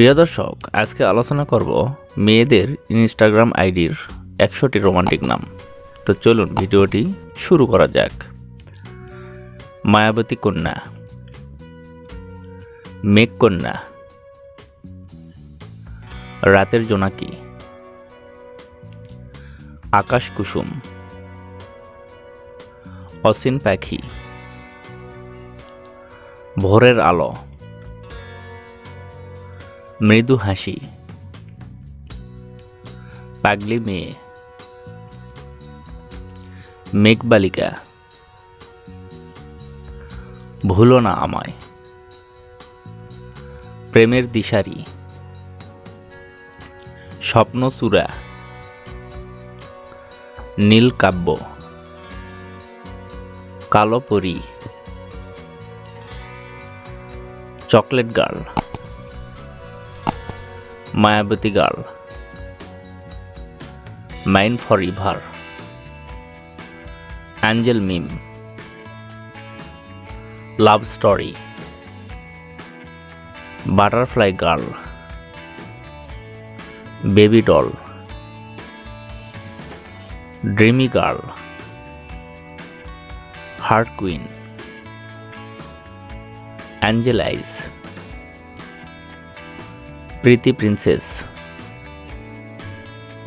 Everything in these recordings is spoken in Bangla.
প্রিয় দর্শক, আজকে আলোচনা করব মেয়েদের ইনস্টাগ্রাম আইডির 100টি রোমান্টিক নাম। তো চলুন ভিডিওটি শুরু করা যাক। মায়াবতী কন্যা, মেঘ কন্যা, রাতের জোনাকি, আকাশ কুসুম, অসীন পাখি, ভোরের আলো, মৃদু হাসি, পাগলি মেয়ে, মেঘবালিকা, ভুলো না আমায়, প্রেমের দিশারি, স্বপ্ন চূড়া, নীল কাব্য, কালো পরী, চকলেট গার্ল, মায়াবতী girl, mine for ever, angel Mim, love story, butterfly girl, baby doll, dreamy girl, heart queen, angel eyes, Preeti princess,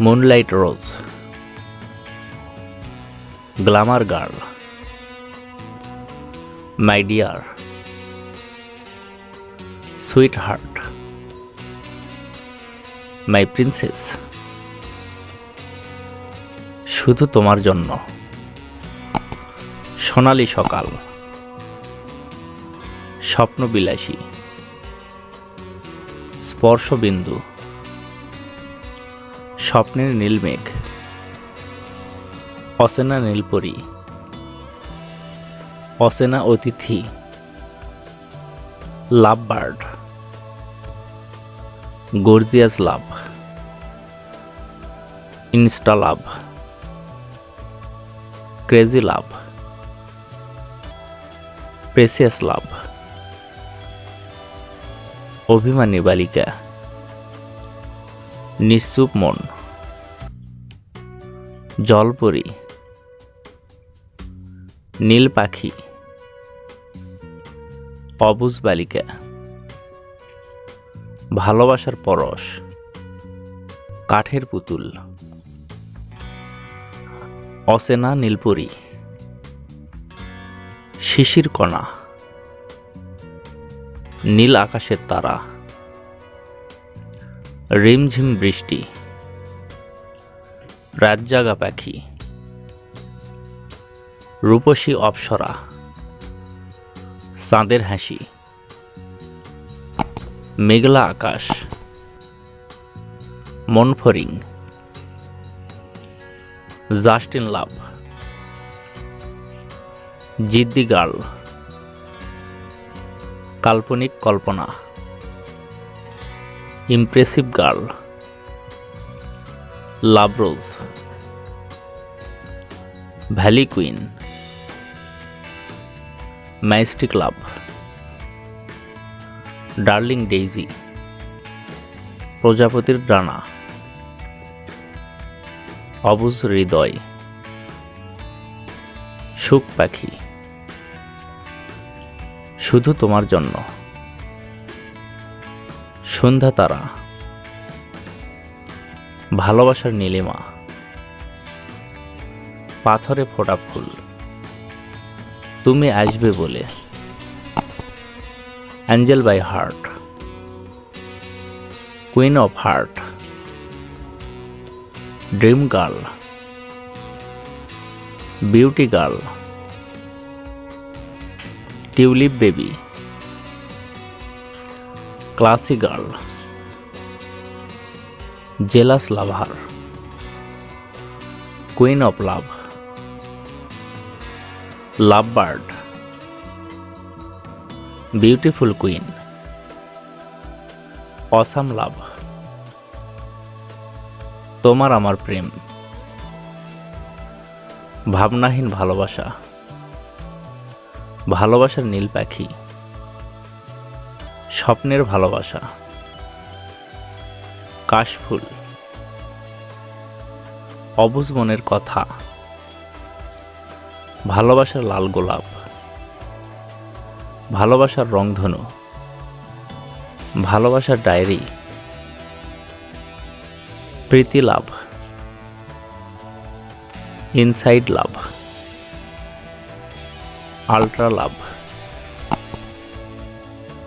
moonlight rose, glamour girl, my dear, sweetheart, my princess, শুধু তোমার জন্য, সোনালি সকাল, স্বপ্নবিলাসী, স্পর্শবিন্দু, স্বপ্নের নীলমেঘ, অচেনা নীলপরী, অচেনা অতিথি, লাভ বার্ড, গর্জিয়াস লাভ, ইনস্টা লাভ, ক্রেজি লাভ, প্রেসিয়াস লাভ, অভিমানী বালিকা, নিশ্চুপ মন, জলপরি, নীল পাখি, অবুজ বালিকা, ভালোবাসার পরশ, কাঠের পুতুল, অচেনা নীলপরি, শিশির কণা, নীল আকাশের তারা, রিমঝিম বৃষ্টি, রাতজাগা পাখি, রূপসী অপ্সরা, চাঁদের হাসি, মেঘলা আকাশ, মনফরিং, জাস্ট ইন লাভ, জিদ্দি গার্ল, কাল্পনিক কল্পনা, ইমপ্রেসিভ গার্ল, লাভ রোজ, ভ্যালি কুইন, ম্যাজেস্টিক লাভ, ডার্লিং ডেইজি, প্রজাপতির ডানা, অবুজ হৃদয়, সুখ পাখি, শুধু তোমার জন্য, সন্ধ্যা তারা, ভালোবাসার নীলিমা, পাথরে ফোটা ফুল, তুমি আসবে বলে, angel by heart, queen of heart, dream girl, beauty girl, tulip baby, classy girl, jealous lover, queen of love, love bird, beautiful queen, awesome love, তোমার আমার প্রেম, ভাবনাহীন ভালোবাসা, ভালোবাসার নীল পাখি, স্বপ্নের ভালোবাসা, কাশফুল, অবুঝ মনের কথা, ভালোবাসার লাল গোলাপ, ভালোবাসার রংধনু, ভালোবাসার ডায়েরি, প্রীতি লাভ, ইনসাইড লাভ, আল্ট্রা লাভ,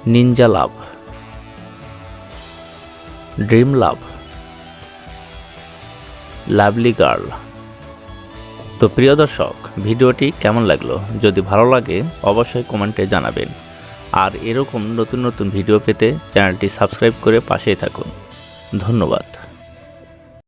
নিনজা লাভ, ড্রিম লাভ, লাভলি গার্ল। তো প্রিয় দর্শক, ভিডিওটি কেমন লাগলো? যদি ভালো লাগে অবশ্যই কমেন্টে জানাবেন। আর এরকম নতুন নতুন ভিডিও পেতে চ্যানেলটি সাবস্ক্রাইব করে পাশেই থাকুন। ধন্যবাদ।